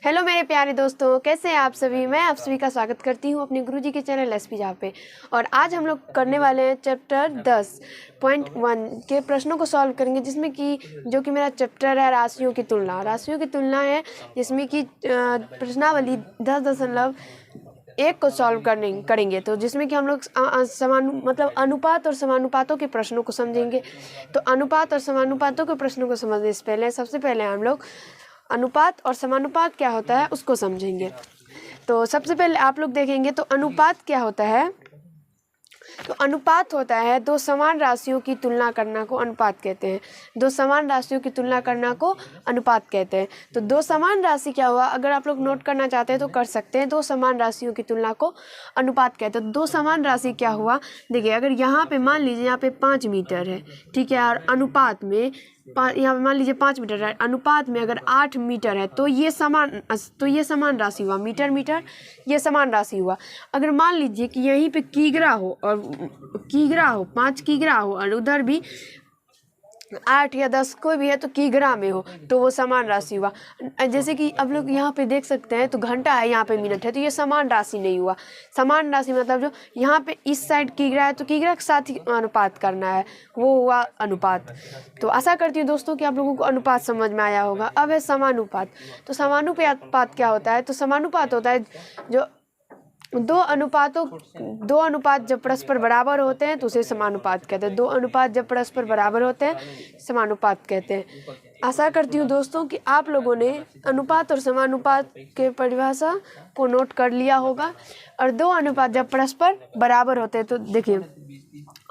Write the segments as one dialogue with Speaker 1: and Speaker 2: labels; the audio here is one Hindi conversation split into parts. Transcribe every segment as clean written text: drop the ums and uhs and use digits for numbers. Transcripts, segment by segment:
Speaker 1: हेलो मेरे प्यारे दोस्तों, कैसे हैं आप सभी। मैं आप सभी का स्वागत करती हूं अपने गुरुजी के चैनल एसपी जहाँ पे। और आज हम लोग करने वाले हैं चैप्टर 10.1 के प्रश्नों को सॉल्व करेंगे, जिसमें कि जो कि मेरा चैप्टर है राशियों की तुलना है, जिसमें कि प्रश्नावली 10.1 को सॉल्व करेंगे। तो जिसमें कि हम लोग मतलब अनुपात और समानुपातों के प्रश्नों को समझेंगे। तो अनुपात और समानुपातों के प्रश्नों को समझने से पहले सबसे पहले हम लोग अनुपात और समानुपात क्या होता है उसको समझेंगे। तो सबसे पहले आप लोग देखेंगे तो अनुपात क्या होता है। तो अनुपात होता है दो समान राशियों की तुलना करना को अनुपात कहते हैं। दो समान राशियों की तुलना करना को अनुपात कहते हैं। तो दो समान राशि क्या हुआ, अगर आप लोग नोट करना चाहते हैं तो कर सकते हैं। दो समान राशियों की तुलना को अनुपात कहते हैं। दो समान राशि क्या हुआ, देखिए अगर यहाँ पे मान लीजिए यहाँ पे 5 मीटर है, ठीक है, और अनुपात में यहाँ पे मान लीजिए 5 मीटर है, अनुपात में अगर 8 मीटर है तो ये समान राशि हुआ। मीटर मीटर ये समान राशि हुआ। अगर मान लीजिए कि यहीं पे किग्रा हो और 5 किग्रा हो और उधर भी 8 या 10 कोई भी है तो किग्रा में हो, तो वो समान राशि हुआ। जैसे कि आप लोग यहाँ पे देख सकते हैं तो घंटा है, यहाँ पे मिनट है, तो ये समान राशि नहीं हुआ। समान राशि मतलब जो यहाँ पे इस साइड किग्रा है तो किग्रा के साथ ही अनुपात करना है, वो हुआ अनुपात। तो आशा करती हूँ दोस्तों कि आप लोगों को अनुपात समझ में आया होगा। अब है समानुपात। तो समानुपात क्या होता है, तो समानुपात होता है जो दो अनुपात जब परस्पर बराबर होते हैं तो उसे समानुपात कहते हैं। दो अनुपात जब परस्पर बराबर होते हैं समानुपात कहते हैं। आशा करती हूँ दोस्तों कि आप लोगों ने अनुपात और समानुपात के परिभाषा को नोट कर लिया होगा। और दो अनुपात जब परस्पर बराबर होते हैं तो देखिए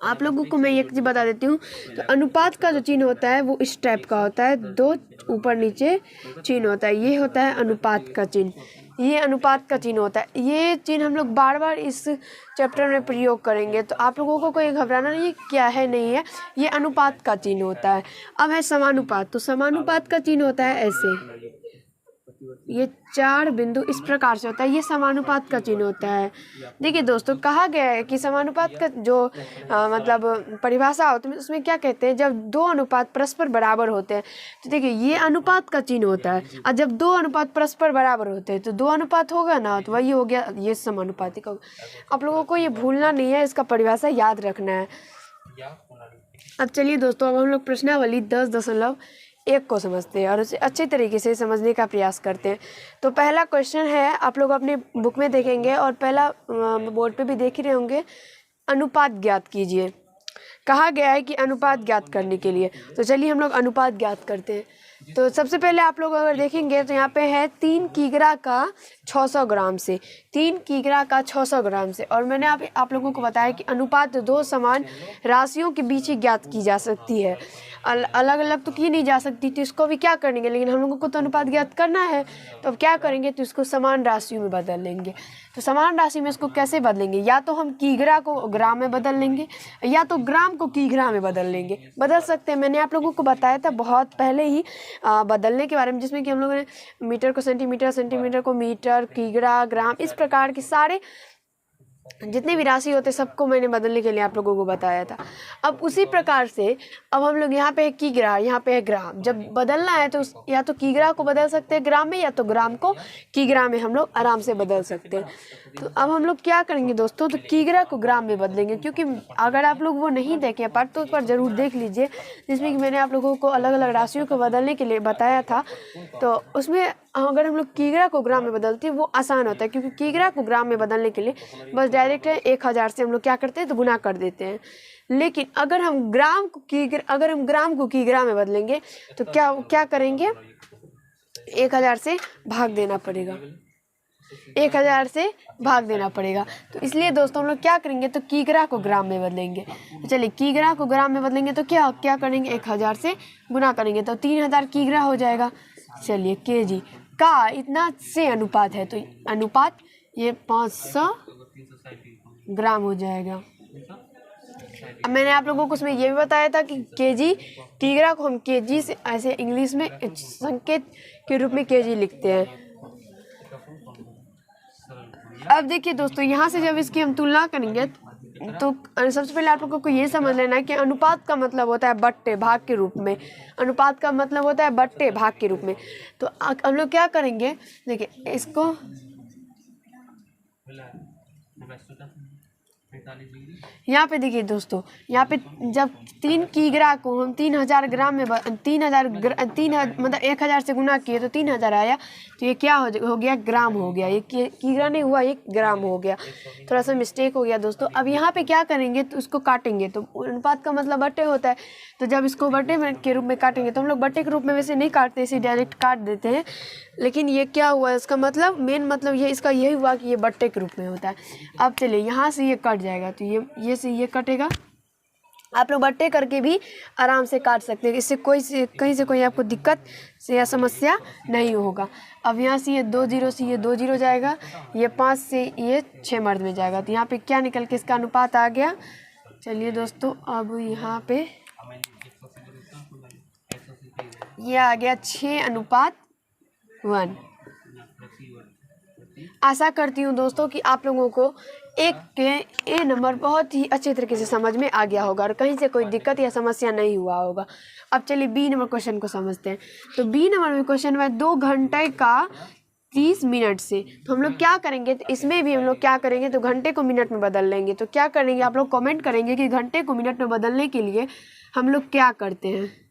Speaker 1: आप लोगों को मैं एक चीज़ बता देती हूँ। तो अनुपात का जो चिन्ह होता है वो इस टाइप का होता है, दो ऊपर नीचे चिन्ह होता है, ये होता है अनुपात का चिन्ह। ये अनुपात का चिन्ह होता है। ये चिन्ह हम लोग बार बार इस चैप्टर में प्रयोग करेंगे, तो आप लोगों को कोई घबराना नहीं, क्या है नहीं है, ये अनुपात का चिन्ह होता है। अब है समानुपात। तो समानुपात का चिन्ह होता है ऐसे, ये 4 बिंदु इस प्रकार से होता है, ये समानुपात का चिन्ह होता है। देखिए दोस्तों, कहा गया है कि समानुपात का जो मतलब परिभाषा होती है उसमें क्या कहते हैं, जब दो अनुपात परस्पर बराबर होते हैं तो देखिए ये अनुपात का चिन्ह होता है। और जब दो अनुपात परस्पर बराबर होते हैं तो दो अनुपात होगा ना, तो वही हो गया, ये समानुपाती का। आप लोगों को ये भूलना नहीं है, इसका परिभाषा याद रखना है। अब चलिए दोस्तों, अब हम लोग प्रश्नावली 10.1 को समझते हैं और उसे अच्छे तरीके से समझने का प्रयास करते हैं। तो पहला क्वेश्चन है, आप लोग अपने बुक में देखेंगे और पहला बोर्ड पे भी देख ही रहे होंगे, अनुपात ज्ञात कीजिए। कहा गया है कि अनुपात ज्ञात करने के लिए, तो चलिए हम लोग अनुपात ज्ञात करते हैं। तो सबसे पहले आप लोग अगर देखेंगे तो यहाँ पे है 3 किग्रा का 600 ग्राम से, 3 किग्रा का 600 ग्राम से। और मैंने आप लोगों को बताया कि अनुपात दो समान राशियों के बीच ही ज्ञात की जा सकती है, अलग अलग तो की नहीं जा सकती। तो इसको भी क्या करेंगे, लेकिन हम लोगों को तो अनुपात ज्ञात करना है, तो अब क्या करेंगे, तो इसको समान राशियों में बदल लेंगे। तो समान राशि में इसको कैसे बदलेंगे, या तो हम किग्रा को ग्राम में बदल लेंगे या तो ग्राम को किग्रा में बदल लेंगे। बदल सकते हैं, मैंने आप लोगों को बताया था बहुत पहले ही बदलने के बारे में, जिसमें कि हम लोगों ने मीटर को सेंटीमीटर, सेंटीमीटर को मीटर, किग्रा, ग्राम, इस प्रकार के सारे जितने भी राशि होते सबको मैंने बदलने के लिए आप लोगों को बताया था। अब उसी प्रकार से अब हम लोग यहाँ पे है किग्रा, यहाँ पे है ग्राम। जब बदलना है तो या तो किग्रा को बदल सकते हैं ग्राम में, या तो ग्राम को किग्रा में हम लोग आराम से बदल सकते हैं। तो अब हम लोग क्या करेंगे दोस्तों, तो किग्रा को ग्राम में बदलेंगे। क्योंकि अगर आप लोग वो नहीं देखें पार्ट तो उस पर ज़रूर देख लीजिए, जिसमें कि मैंने आप लोगों को अलग अलग राशियों को बदलने के लिए बताया था। तो उसमें अगर हम लोग किग्रा को ग्राम में बदलते हैं वो आसान होता है, क्योंकि किग्रा को ग्राम में बदलने के लिए बस डायरेक्ट है 1000 से हम लोग क्या करते हैं, तो गुना कर देते हैं। लेकिन अगर हम ग्राम को किग्रा में बदलेंगे तो क्या करेंगे, 1000 से भाग देना पड़ेगा, 1000 से भाग देना पड़ेगा। तो इसलिए दोस्तों हम लोग क्या करेंगे, तो किग्रा को ग्राम में बदलेंगे। तो चलिए किग्रा को ग्राम में बदलेंगे तो क्या करेंगे, 1000 से गुना करेंगे तो 3000 किग्रा हो जाएगा। चलिए केजी का इतना से अनुपात है, तो अनुपात ये 500 ग्राम हो जाएगा। अब मैंने आप लोगों को उसमें ये भी बताया था कि केजी, किग्रा को हम केजी से ऐसे इंग्लिश में संकेत के रूप में केजी लिखते हैं। अब देखिए दोस्तों, यहाँ से जब इसकी हम तुलना करेंगे तो सबसे पहले आप लोगों को ये समझ लेना है कि अनुपात का मतलब होता है बट्टे भाग के रूप में। अनुपात का मतलब होता है बट्टे भाग के रूप में। तो हम लोग क्या करेंगे, देखिए इसको यहाँ पे देखिए दोस्तों, यहाँ पे जब 3 किग्रा को हम 3000 ग्राम में 1000 से गुना किए तो 3000 आया, तो ये क्या हो गया, ग्राम हो गया। ये किग्रा नहीं हुआ, ये ग्राम हो गया। थोड़ा सा मिस्टेक हो गया दोस्तों। अब यहाँ पे क्या करेंगे, तो इसको काटेंगे। तो अनुपात का मतलब बट्टे होता है, तो जब इसको बट्टे के रूप में काटेंगे, तो हम लोग बट्टे के रूप में वैसे नहीं काटते, इसे डायरेक्ट काट देते हैं। लेकिन ये क्या हुआ, इसका मतलब मेन मतलब ये इसका यही हुआ कि ये बट्टे के रूप में होता है। अब चलिए यहाँ से ये कट जाएगा, तो ये से ये कटेगा। आप लोग बट्टे करके भी आराम से काट सकते हैं, इससे कहीं से कोई आपको दिक्कत से या समस्या नहीं होगा। अब यहाँ से ये 2 0 से ये 2 0 जाएगा, ये 5 से ये 6 मर्द में जाएगा। तो यहाँ पे क्या निकल के इसका अनुपात आ गया। चलिए दोस्तों, अब यहाँ पे ये आ गया 6:1। आशा करती हूँ दोस्तों कि आप लोगों को एक के ए नंबर बहुत ही अच्छे तरीके से समझ में आ गया होगा और कहीं से कोई दिक्कत या समस्या नहीं हुआ होगा। अब चलिए बी नंबर क्वेश्चन को समझते हैं। तो बी नंबर में क्वेश्चन है 2 घंटे का 30 मिनट से। तो हम लोग क्या करेंगे, तो इसमें भी हम लोग क्या करेंगे, तो घंटे को मिनट में बदल लेंगे। तो क्या करेंगे, आप लोग कमेंट करेंगे कि घंटे को मिनट में बदलने के लिए हम लोग क्या करते हैं।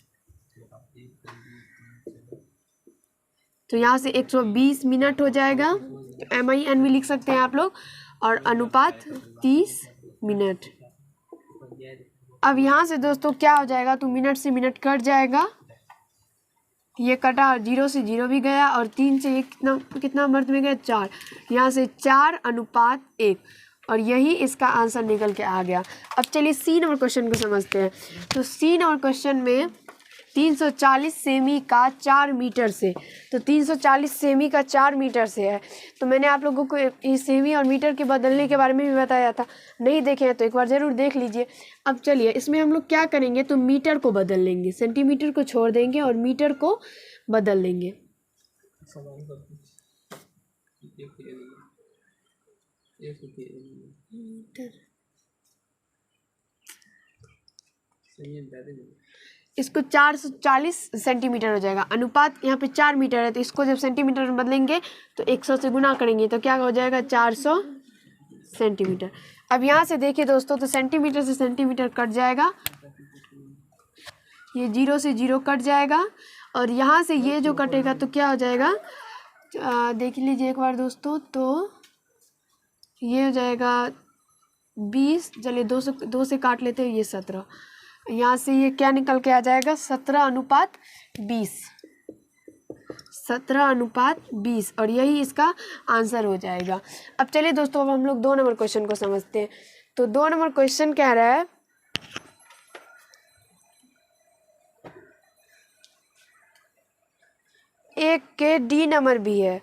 Speaker 1: तो यहाँ से 120 मिनट हो जाएगा, MIN भी लिख सकते हैं आप लोग, और अनुपात 30 मिनट। अब यहाँ से दोस्तों क्या हो जाएगा, तो मिनट से मिनट कट जाएगा, ये कटा और 0 से 0 भी गया, और 3 से ये कितना मर्द में गया, 4। यहाँ से 4:1, और यही इसका आंसर निकल के आ गया। अब चलिए सी नंबर क्वेश्चन को समझते हैं। तो सी नंबर क्वेश्चन में 340 सेमी का 4 मीटर से। तो 340 सेमी का 4 मीटर से है। तो मैंने आप लोगों को इस सेमी और मीटर के बदलने के बारे में भी बताया था, नहीं देखे हैं तो एक बार ज़रूर देख लीजिए। अब चलिए इसमें हम लोग क्या करेंगे, तो मीटर को बदल लेंगे, सेंटीमीटर को छोड़ देंगे और मीटर को बदल लेंगे। इसको 440 सेंटीमीटर हो जाएगा। अनुपात यहाँ पे 4 मीटर है, तो इसको जब सेंटीमीटर में बदलेंगे तो 100 से गुना करेंगे तो क्या हो जाएगा, 400 सेंटीमीटर। अब यहाँ से देखिए दोस्तों, तो सेंटीमीटर से सेंटीमीटर कट जाएगा, ये 0 से 0 कट जाएगा, और यहाँ से ये जो कटेगा तो क्या हो जाएगा, देख लीजिए एक बार दोस्तों। तो ये हो जाएगा 20, चलिए 2 से काट लेते हैं, ये 17। यहाँ से ये क्या निकल के आ जाएगा, 17:20। 17:20, और यही इसका आंसर हो जाएगा। अब चलिए दोस्तों, अब हम लोग 2 नंबर क्वेश्चन को समझते हैं। तो 2 नंबर क्वेश्चन कह रहा है, एक के डी नंबर भी है,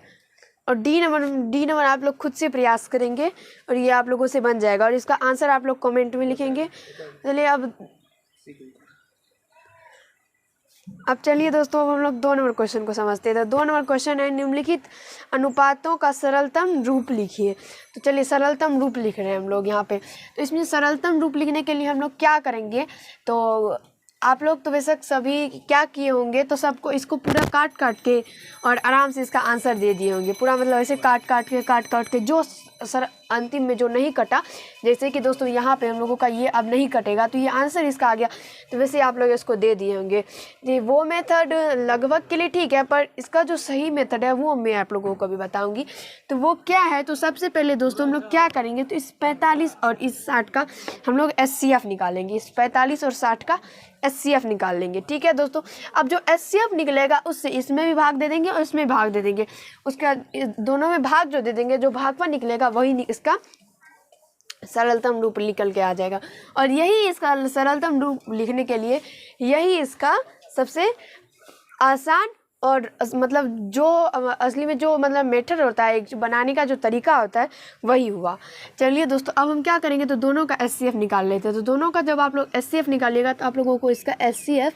Speaker 1: और डी नंबर आप लोग खुद से प्रयास करेंगे और ये आप लोगों से बन जाएगा, और इसका आंसर आप लोग कमेंट में लिखेंगे। चलिए अब चलिए दोस्तों, अब हम लोग 2 नंबर क्वेश्चन को समझते हैं। तो 2 नंबर क्वेश्चन है, निम्नलिखित अनुपातों का सरलतम रूप लिखिए। तो चलिए सरलतम रूप लिख रहे हैं हम लोग यहाँ पे। तो इसमें सरलतम रूप लिखने के लिए हम लोग क्या करेंगे, तो आप लोग तो बेशक सभी क्या किए होंगे, तो सबको इसको पूरा काट के और आराम से इसका आंसर दे दिए होंगे। पूरा मतलब ऐसे काट के जो सर अंतिम में जो नहीं कटा, जैसे कि दोस्तों यहाँ पे हम लोगों का ये अब नहीं कटेगा, तो ये आंसर इसका आ गया। तो वैसे आप लोग इसको दे दिए होंगे। जी, वो मेथड लगभग के लिए ठीक है, पर इसका जो सही मेथड है वो मैं आप लोगों को भी बताऊंगी। तो वो क्या है, तो सबसे पहले दोस्तों हम लोग क्या करेंगे, तो इस 45 और इस 60 का हम लोग SCF निकालेंगे। इस 45 और 60 का SCF निकाल लेंगे, ठीक है दोस्तों। अब जो SCF निकलेगा उससे इसमें भी भाग दे देंगे और इसमें भाग दे देंगे, उसका दोनों में भाग जो दे देंगे, जो भागफल निकलेगा वही इसका सरलतम रूप निकल के आ जाएगा। और यही इसका सरलतम रूप लिखने के लिए यही इसका सबसे आसान और मतलब जो असली में जो मतलब मेथड होता है, जो बनाने का जो तरीका होता है वही हुआ। चलिए दोस्तों, अब हम क्या करेंगे, तो दोनों का SCF निकाल लेते हैं। तो दोनों का जब आप लोग SCF निकालिएगा तो आप लोगों को इसका SCF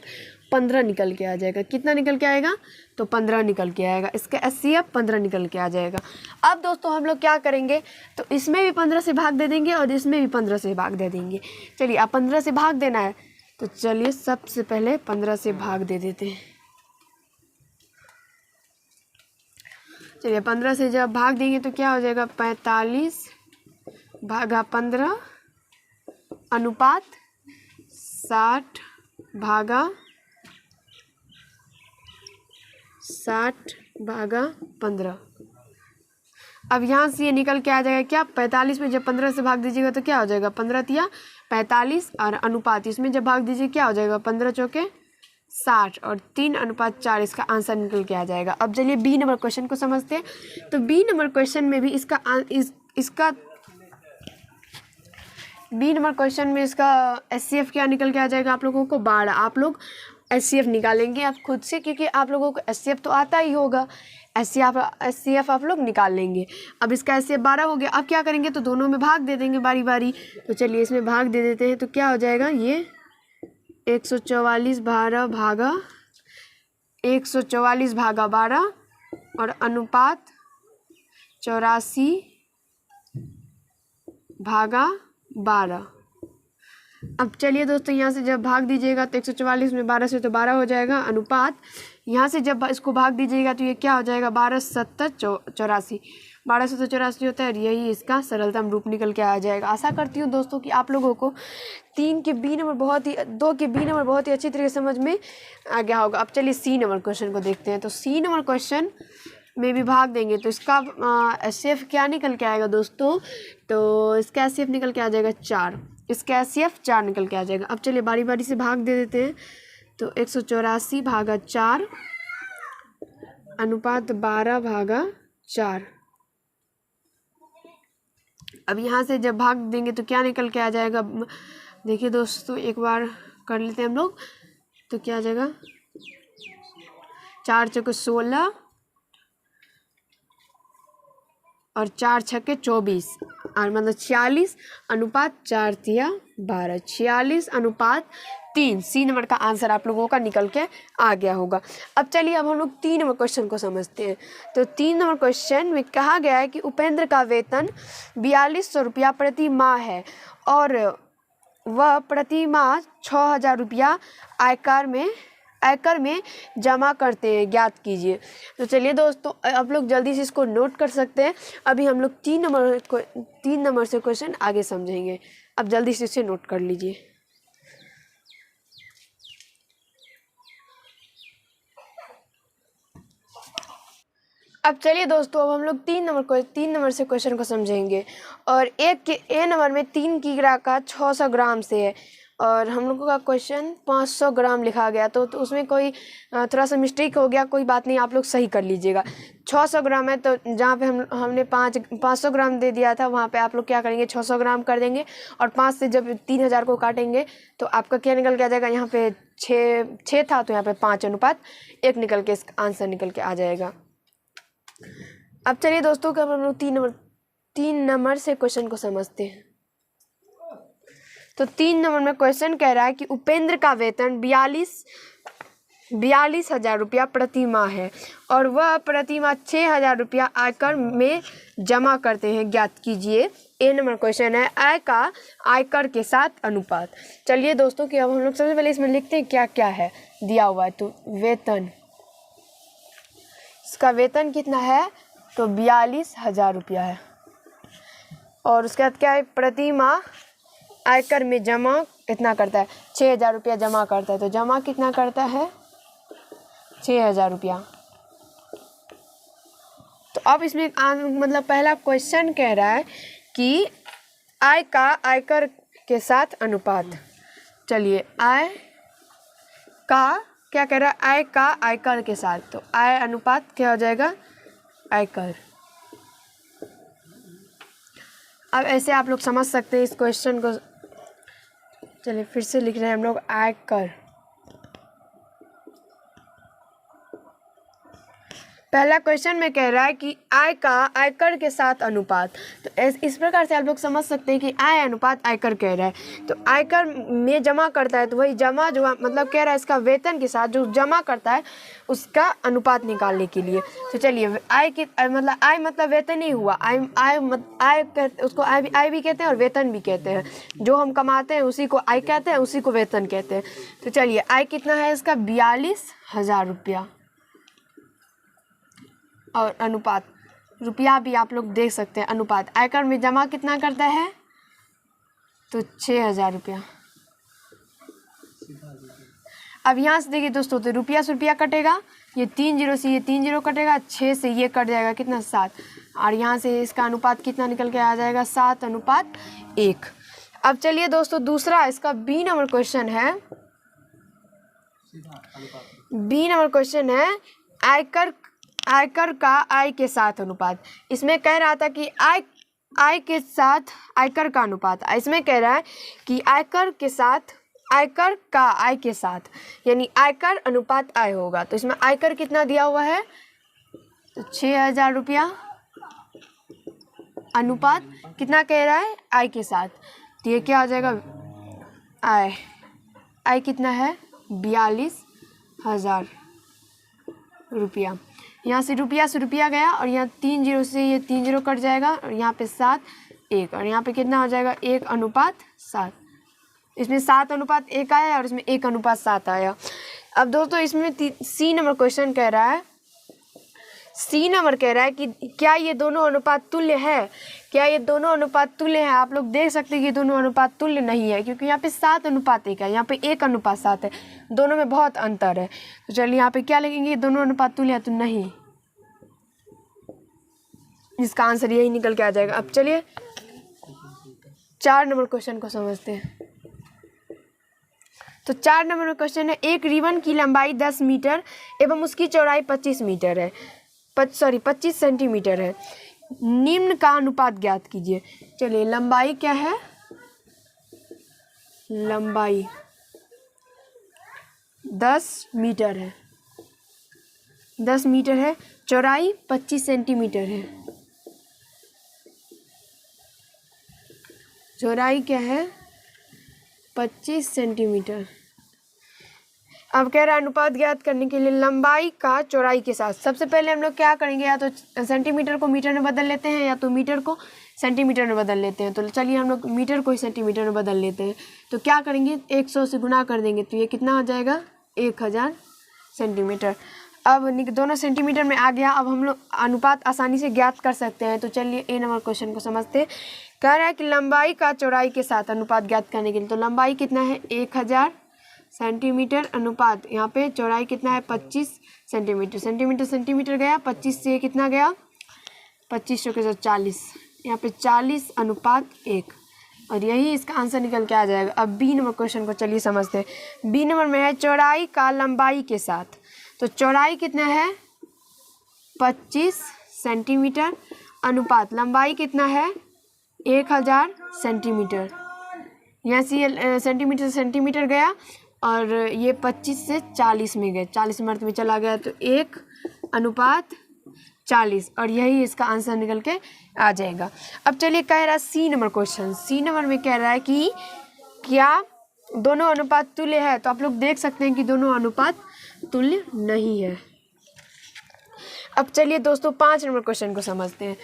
Speaker 1: 15 निकल के आ जाएगा। कितना निकल के आएगा? तो 15 निकल के आएगा। इसका HCF 15 निकल के आ जाएगा। अब दोस्तों हम लोग क्या करेंगे, तो इसमें भी 15 से भाग दे देंगे और इसमें भी 15 से भाग दे देंगे। चलिए, अब 15 से भाग देना है, तो चलिए सबसे पहले 15 से भाग दे देते हैं। चलिए, 15 से जब भाग देंगे तो क्या हो जाएगा? 45 भागा 15 अनुपात 60 भागा 15। अब यहाँ से ये निकल के आ जाएगा क्या? 45 में जब 15 से भाग दीजिएगा तो क्या हो जाएगा? 15 तिया 45 और अनुपात इसमें जब भाग दीजिए क्या हो जाएगा? 15 चौके 60 और 3:4। इसका आंसर निकल के आ जाएगा। अब चलिए बी नंबर क्वेश्चन को समझते हैं। तो बी नंबर क्वेश्चन में भी बी नंबर क्वेश्चन में इसका HCF क्या निकल के आ जाएगा? आप लोगों को 12। आप लोग HCF निकालेंगे आप खुद से, क्योंकि आप लोगों को HCF तो आता ही होगा। HCF आप लोग निकाल लेंगे। अब इसका HCF 12 हो गया। अब क्या करेंगे, तो दोनों में भाग दे देंगे बारी बारी। तो चलिए इसमें भाग दे देते हैं। तो क्या हो जाएगा? ये 144 भागा 144 भागा 12 और अनुपात 84 भागा 12। अब चलिए दोस्तों, यहाँ से जब भाग दीजिएगा तो 144 में 12 से तो 12 हो जाएगा। अनुपात यहाँ से जब इसको भाग दीजिएगा तो ये क्या हो जाएगा? 12 7 84। 12 से तो 84 होता है। यही इसका सरलतम रूप निकल के आ जाएगा। आशा करती हूँ दोस्तों कि आप लोगों को 2 के बी नंबर बहुत ही अच्छी तरीके से समझ में आ गया होगा। अब चलिए सी नंबर क्वेश्चन को देखते हैं। तो सी नंबर क्वेश्चन में भी भाग देंगे तो इसका HCF क्या निकल के आएगा दोस्तों? तो इसका HCF निकल के आ जाएगा 4। इसका HCF 4 निकल के आ जाएगा। अब चलिए बारी बारी से भाग दे देते हैं। तो 184 भागा 4 अनुपात 12 भागा 4। अब यहाँ से जब भाग देंगे तो क्या निकल के आ जाएगा? देखिए दोस्तों, एक बार कर लेते हैं हम लोग। तो क्या आ जाएगा? 4 चौके 16 और 4 छक्के 24 और मतलब 46 अनुपात 4 तिया 12। 46 अनुपात 3। सी नंबर का आंसर आप लोगों का निकल के आ गया होगा। अब चलिए अब हम लोग 3 नंबर क्वेश्चन को समझते हैं। तो 3 नंबर क्वेश्चन में कहा गया है कि उपेंद्र का वेतन 4200 रुपया प्रति माह है और वह प्रति माह 6000 रुपया आयकर में जमा करते हैं, ज्ञात कीजिए। तो चलिए दोस्तों, आप लोग जल्दी से इसको नोट कर सकते हैं। अभी हम लोग 3 नंबर से क्वेश्चन आगे समझेंगे। अब जल्दी से इसे नोट कर लीजिए। अब चलिए दोस्तों, अब हम लोग 3 नंबर से क्वेश्चन को समझेंगे। और ए नंबर में 3 किग्रा का 600 ग्राम से है और हम लोगों का क्वेश्चन 500 ग्राम लिखा गया। तो उसमें कोई थोड़ा सा मिस्टेक हो गया, कोई बात नहीं, आप लोग सही कर लीजिएगा। 600 ग्राम है तो जहाँ पे हमने 500 ग्राम दे दिया था वहाँ पे आप लोग क्या करेंगे? 600 ग्राम कर देंगे और 5 से जब 3000 को काटेंगे तो आपका क्या निकल के आ जाएगा? यहाँ पे 6 था तो यहाँ पे 5 अनुपात 1 निकल के इसका आंसर निकल के आ जाएगा। अब चलिए दोस्तों, कब हम लोग 3 नंबर से क्वेश्चन को समझते हैं। तो 3 नंबर में क्वेश्चन कह रहा है कि उपेंद्र का वेतन 42,000 रुपया प्रति माह है और वह प्रति माह 6,000 रुपया आयकर में जमा करते हैं, ज्ञात कीजिए। ए नंबर क्वेश्चन है आयकर के साथ अनुपात। चलिए दोस्तों कि अब हम लोग सबसे पहले इसमें लिखते हैं क्या क्या है दिया हुआ है। तो वेतन, इसका वेतन कितना है? तो 42,000 रुपया है और उसके बाद क्या है? प्रति माह आयकर में जमा इतना करता है, 6,000 रुपया जमा करता है। तो जमा कितना करता है? 6,000 रुपया। तो अब इसमें मतलब पहला क्वेश्चन कह रहा है कि आय का आयकर के साथ अनुपात। चलिए, आय का क्या कह रहा है? आय का आयकर के साथ। तो आय अनुपात क्या हो जाएगा? आयकर। अब ऐसे आप लोग समझ सकते हैं इस क्वेश्चन को। चलिए फिर से लिख रहे हैं हम लोग आयकर। पहला क्वेश्चन में कह रहा है कि आय का आयकर के साथ अनुपात। तो इस प्रकार से आप लोग समझ सकते हैं कि आय अनुपात आयकर कह रहा है। तो आयकर में जमा करता है तो वही जमा जो मतलब कह रहा है इसका वेतन के साथ जो जमा करता है उसका अनुपात निकालने के लिए। तो चलिए आय की मतलब आय मतलब वेतन ही हुआ। उसको आय भी कहते हैं और वेतन भी कहते हैं। जो हम कमाते हैं उसी को आय कहते हैं, उसी को वेतन कहते हैं। तो चलिए आय कितना है इसका 42,000 रुपया। और अनुपात रुपया भी आप लोग देख सकते हैं। अनुपात आयकर में जमा कितना करता है तो 6,000 रुपया। अब यहाँ से देखिए दोस्तों, तो रुपया से रुपया कटेगा, ये 3 जीरो से ये 3 जीरो कटेगा, 6 से ये कट जाएगा कितना 7, और यहाँ से इसका अनुपात कितना निकल के आ जाएगा 7:1। अब चलिए दोस्तों दूसरा इसका बी नंबर क्वेश्चन है। बी नंबर क्वेश्चन है आयकर का आय के साथ अनुपात। इसमें कह रहा था कि आय के साथ आयकर का अनुपात। इसमें कह रहा है कि आयकर का आय के साथ, यानी आयकर अनुपात आय होगा। तो इसमें आयकर कितना दिया हुआ है तो 6,000 रुपया, अनुपात कितना कह रहा है आय के साथ। तो ये क्या आ जाएगा आय कितना है 42,000 रुपया। यहाँ से रुपया गया और यहाँ 3 जीरो से ये 3 जीरो कट जाएगा और यहाँ पे 7:1 और यहाँ पे कितना हो जाएगा 1:7। इसमें 7:1 आया और इसमें 1:7 आया। अब दोस्तों इसमें सी नंबर क्वेश्चन कह रहा है, सी नंबर कह रहा है कि क्या ये दोनों अनुपात तुल्य है। क्या ये दोनों अनुपात तुल्य है। आप लोग देख सकते हैं कि दोनों अनुपात तुल्य नहीं है, क्योंकि यहाँ पे 7:1 है, यहाँ पे 1:7 है, दोनों में बहुत अंतर है। तो चलिए यहाँ पे क्या लिखेंगे, दोनों अनुपात तुल्य है तो नहीं, इसका आंसर यही निकल के आ जाएगा। अब चलिए 4 नंबर क्वेश्चन को समझते हैं। तो 4 नंबर क्वेश्चन है, एक रिबन की लंबाई 10 मीटर एवं उसकी चौड़ाई 25 मीटर है 25 सेंटीमीटर है। निम्न का अनुपात ज्ञात कीजिए। चलिए लंबाई क्या है, लंबाई 10 मीटर है, 10 मीटर है, चौड़ाई 25 सेंटीमीटर है। चौड़ाई क्या है 25 सेंटीमीटर। अब कह रहा है अनुपात ज्ञात करने के लिए लंबाई का चौड़ाई के साथ। सबसे पहले हम लोग क्या करेंगे, या तो सेंटीमीटर को मीटर में बदल लेते हैं या तो मीटर को सेंटीमीटर में बदल लेते हैं। तो चलिए हम लोग मीटर को ही सेंटीमीटर में बदल लेते हैं। तो क्या करेंगे 100 से गुना कर देंगे तो ये कितना हो जाएगा 1000 सेंटीमीटर। अब दोनों सेंटीमीटर में आ गया। अब हम लोग अनुपात आसानी से ज्ञात कर सकते हैं। तो चलिए ए नंबर क्वेश्चन को समझते हैं। कह रहा है कि लंबाई का चौड़ाई के साथ अनुपात ज्ञात करने के लिए, तो लंबाई कितना है 1000 सेंटीमीटर, अनुपात यहाँ पे चौड़ाई कितना है 25 सेंटीमीटर। सेंटीमीटर गया, 25 से कितना गया 25 के साथ 40, यहाँ पे 40:1 और यही इसका आंसर निकल के आ जाएगा। अब बी नंबर क्वेश्चन को चलिए समझते हैं। बी नंबर में है चौड़ाई का लंबाई के साथ। तो चौड़ाई कितना है 25 सेंटीमीटर, अनुपात लंबाई कितना है 1000 सेंटीमीटर। यहाँ से सेंटीमीटर से सेंटीमीटर गया और ये 25 से 40 में गए, 40 मर्द में चला गया तो 1:40 और यही इसका आंसर निकल के आ जाएगा। अब चलिए कह रहा है C number question. C number में कह रहा है कि क्या दोनों अनुपात तुल्य है। तो आप लोग देख सकते हैं कि दोनों अनुपात तुल्य नहीं है। अब चलिए दोस्तों 5 नंबर क्वेश्चन को समझते हैं।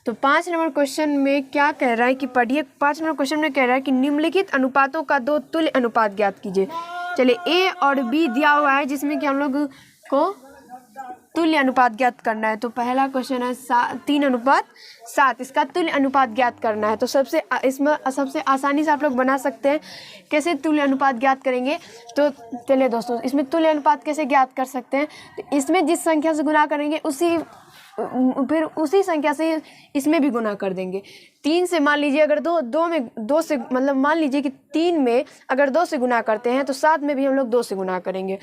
Speaker 1: तो 5 नंबर क्वेश्चन में क्या कह रहा है कि पढ़िए। 5 नंबर क्वेश्चन में कह रहा है कि निम्नलिखित अनुपातों का 2 तुल्य अनुपात ज्ञात कीजिए। चलिए ए और बी दिया हुआ है जिसमें कि हम लोग को तुल्य अनुपात ज्ञात करना है। तो पहला क्वेश्चन है 3:7, इसका तुल्य अनुपात ज्ञात करना है। तो सबसे आसानी से आप लोग बना सकते हैं। कैसे तुल्य अनुपात ज्ञात करेंगे, तो चलिए दोस्तों इसमें तुल्य अनुपात कैसे ज्ञात कर सकते हैं। तो इसमें जिस संख्या से गुना करेंगे फिर उसी संख्या से इसमें भी गुना कर देंगे। 3 से मान लीजिए अगर 2 से मतलब मान लीजिए कि 3 में अगर 2 से गुना करते हैं तो 7 में भी हम लोग 2 से गुना करेंगे।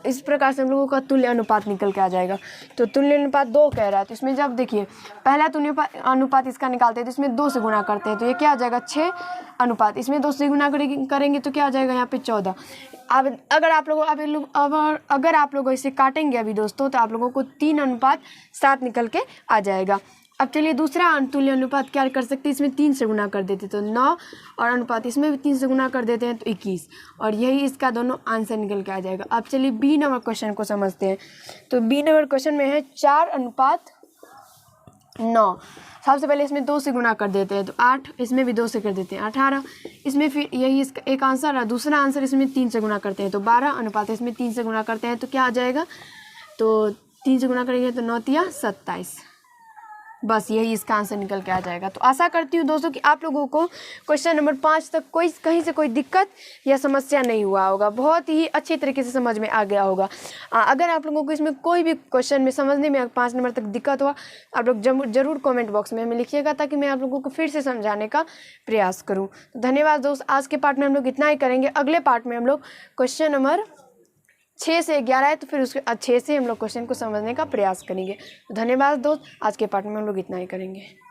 Speaker 1: इस प्रकार से हम लोगों का तुल्य अनुपात निकल के आ जाएगा। तो तुल्य अनुपात 2 कह रहा है। तो इसमें जब देखिए पहला तुल्य अनुपात इसका निकालते हैं तो इसमें 2 से गुना करते हैं तो ये क्या आ जाएगा 6 अनुपात। इसमें 2 से गुना करेंगे तो क्या आ जाएगा यहाँ पे 14। अब अगर आप लोग इसे काटेंगे अभी दोस्तों, तो आप लोगों को 3:7 निकल के आ जाएगा। अब चलिए दूसरा तुल्य अनुपात क्या कर सकते हैं, इसमें 3 से गुना कर देते तो 9, और अनुपात इसमें भी 3 से गुना कर देते हैं तो 21, और यही इसका दोनों आंसर निकल के आ जाएगा। अब चलिए बी नंबर क्वेश्चन को समझते हैं। तो बी नंबर क्वेश्चन में है 4:9। सबसे पहले इसमें 2 से गुना कर देते हैं तो 8, इसमें भी 2 से कर देते हैं 18, इसमें फिर यही इसका एक आंसर है। दूसरा आंसर इसमें 3 से गुना करते हैं तो 12, अनुपात इसमें 3 से गुना करते हैं तो क्या आ जाएगा, तो 3 से गुना करेंगे तो 9 तिया 27। बस यही इसका आंसर निकल के आ जाएगा। तो आशा करती हूँ दोस्तों कि आप लोगों को क्वेश्चन नंबर 5 तक कहीं से कोई दिक्कत या समस्या नहीं हुआ होगा, बहुत ही अच्छी तरीके से समझ में आ गया होगा। अगर आप लोगों को इसमें कोई भी क्वेश्चन में समझने में 5 नंबर तक दिक्कत हुआ, आप लोग जरूर कमेंट बॉक्स में हमें लिखिएगा, ताकि मैं आप लोगों को फिर से समझाने का प्रयास करूँ। तो धन्यवाद दोस्त, आज के पार्ट में हम लोग इतना ही करेंगे। अगले पार्ट में हम लोग क्वेश्चन नंबर 6 से 11 है, तो फिर उसके 6 से हम लोग क्वेश्चन को समझने का प्रयास करेंगे। तो धन्यवाद दोस्त, आज के पार्ट में हम लोग इतना ही करेंगे।